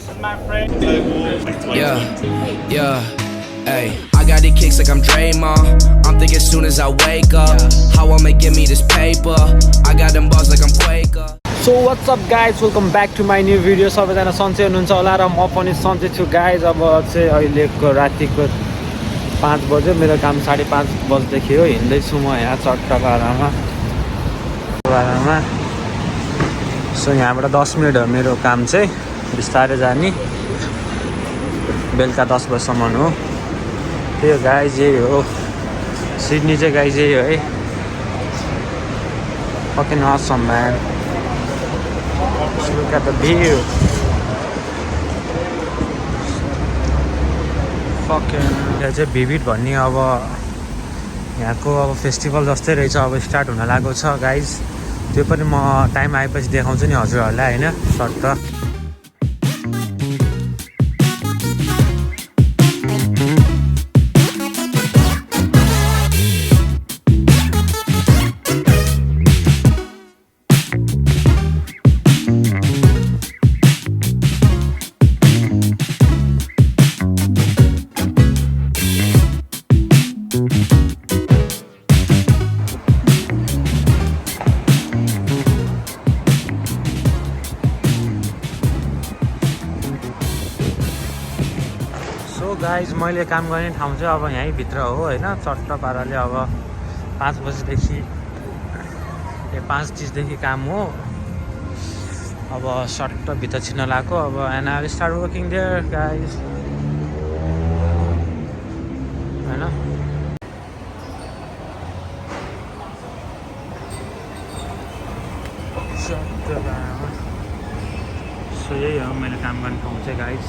this is my friend. Yeah, hey, I got the kicks like I'm Draymond. I'm thinking soon as I wake up, how I'ma get me this paper. I got them balls like I'm Quaker. So what's up guys, welcome back to my new video. सबैजना सन्चै हुनुहुन्छ होला र म पनि सन्चै छु guys. अब चाहिँ अहिलेको रातिको 5 बज्यो, मेरो काम 5:30 बजेदेखि हो। हिँड्दैछु म यहाँ चट्टपाडामा। सो यहाँबाट 10 मिनट हो मेरो काम चाहिँ, बिस्तारै जाने, बेलुका 10 बजेसम्म हो। त्यो गाइज यही हो, सिडनी चाहिँ गाइज यही हो है। Fucking awesome man. Look at the view. Fucking यहाँ चाहिँ भिभिड भन्ने अब यहाँको अब फेस्टिभल जस्तै रहेछ, अब स्टार्ट हुन लागेको छ गाइज। त्यो पनि म टाइम आएपछि देखाउँछु नि हजुरहरूलाई हैन, सर्ट। गाइज मैले काम गर्ने ठाउँ चाहिँ अब यहीँ भित्र हो हैन, चट्ट पाराले अब 5 बजेदेखि 5:30 काम हो। अब सट्ट भित्र छिर्न लाग्यो अब, and I will start working there guys हैन। सो यही हो मैले काम गर्ने ठाउँ चाहिँ गाइज,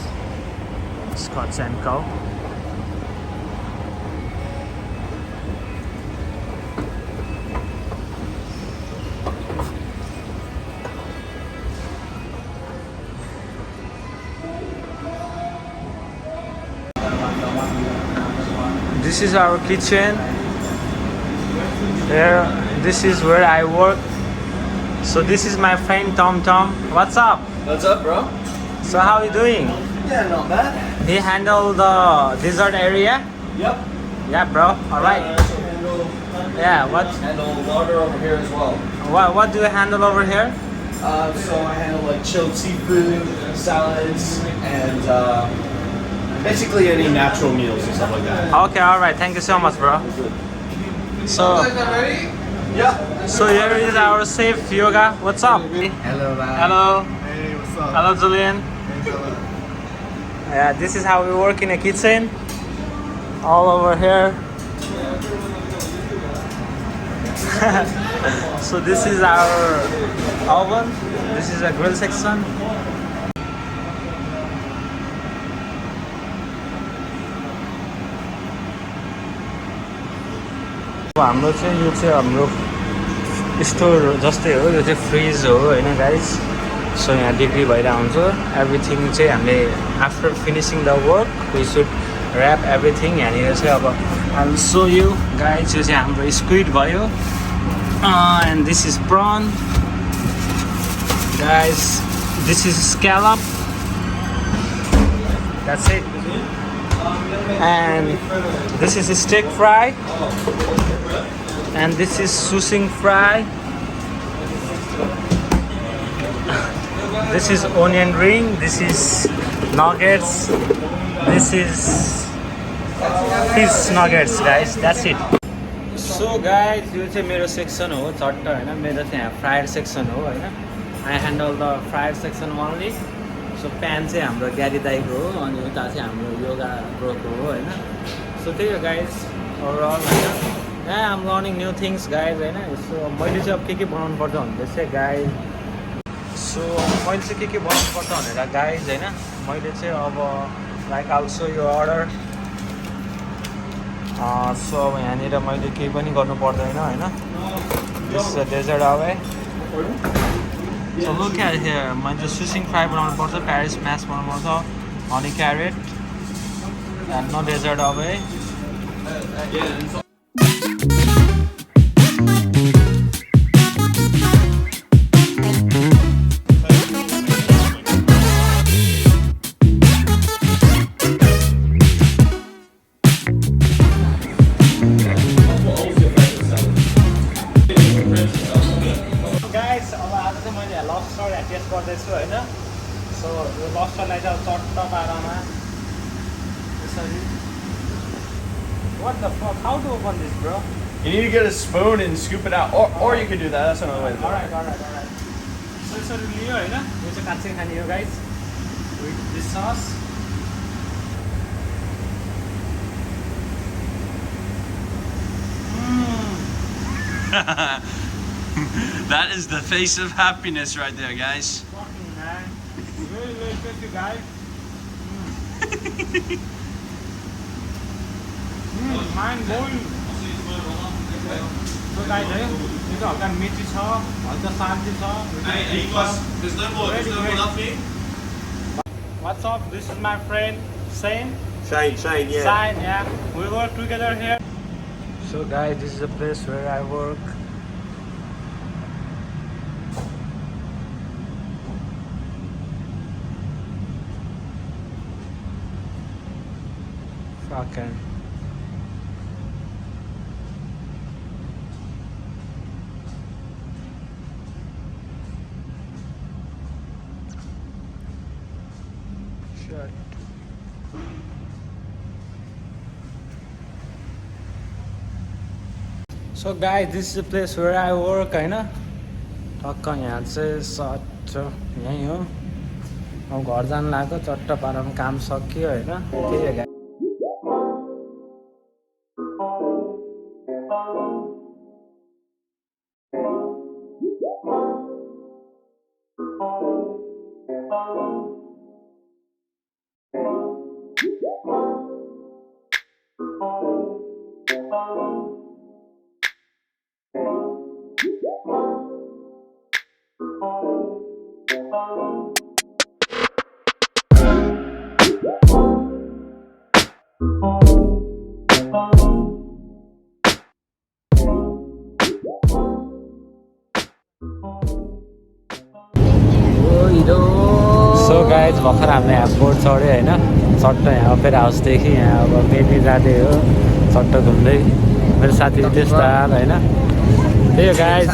Scotch and Co. This is our kitchen. Here, this is where I work. So this is my friend Tom. What's up? What's up, bro? So how are you doing? Yeah, not bad. He handle the dessert area? Yep. Yeah, bro. All right. Also handle, Yeah. handle water over here as well. What do you handle over here? So I handle like chilled seafood, salads, and basically any natural meals and stuff like that. Okay. All right. Thank you so much, bro. So. ready? Yeah. So here is our chef Yoga. What's up? Hello, man. Hello. Hey, what's up? Hello, Julian. Yeah, this is how we work in a kitchen. All over here. So this is our oven. This is a grill section. हाम्रो चाहिँ यो चाहिँ हाम्रो store जस्तै हो, यो चाहिँ fridge हो हैन guys. सो यहाँ degree भइरहेको हुन्छ एभ्रिथिङ चाहिँ हामीले after finishing the work we should wrap everything. यहाँनिर चाहिँ अब I will so you guys, यो चाहिँ हाम्रो स्क्विड भयो, and this is prawn guys, this is scallop, that's it, and this is steak fry, and this is susing fry, this is onion ring, this is nuggets, this is fish nuggets guys, that's it. So guys, यो चाहिँ मेरो section हो चट्ट हैन, मेरो चाहिँ यहाँ fried section हो हैन। I handle the fried section only. So pan चाहिँ हाम्रो ग्यारी दाइको हो, अनि उता चाहिँ हाम्रो योगा ब्रोको हो हैन। सो त्यही हो गाइज ओभरअल हैन। Yeah, I'm learning new things guys हैन। सो मैले चाहिँ अब के बनाउनु पर्छ भन्दै चाहिँ गाइज, सो मैले चाहिँ के बनाउनु पर्छ भनेर गाइज हैन, मैले चाहिँ अब लाइक आल सो यो अर्डर। सो अब यहाँनिर मैले केही पनि गर्नु पर्दैन हैन। This is a dessert away. So look at here, मैले सुसिङ फ्राई बनाउनु पर्छ, प्यारिस म्यास बनाउनु पर्छ, honey carrot, and no dessert away. how to open this, bro? You need to get a spoon and scoop it out. Or you could do that. That's another way to do it. Alright. So यसरी लियो हैन, यो चाहिँ काच्चै खाने हो guys. With this sauce. That is the face of happiness right there, guys. Fucking man. Very, very tasty, guys. Mind blowing. So guys, है यो चाहिँ हल्का मेथी छ, हल्का salty छ. There's no more me. What's up? This is my friend Shane. Shane, yeah. Shane, yeah. We work together here. So guys, this is the place where I work. Fucking. Shit. So guys, this is the place where I work, हैन? टक्क यहाँ चाहिँ सट यहीँ हो. अब घर जानु लाग्यो, चट्ट पारामा काम सकियो हैन? त्यही हो guys. So guys, भर्खर हामीले यहाँ बोर्ड चढ्यो हैन, चट्ट यहाँ अपेरा हाउसदेखि यहाँ अब मेनी जाँदै हो, चट्ट घुम्दै मेरो साथी त्यस्ता हैन. त्यही हो guys.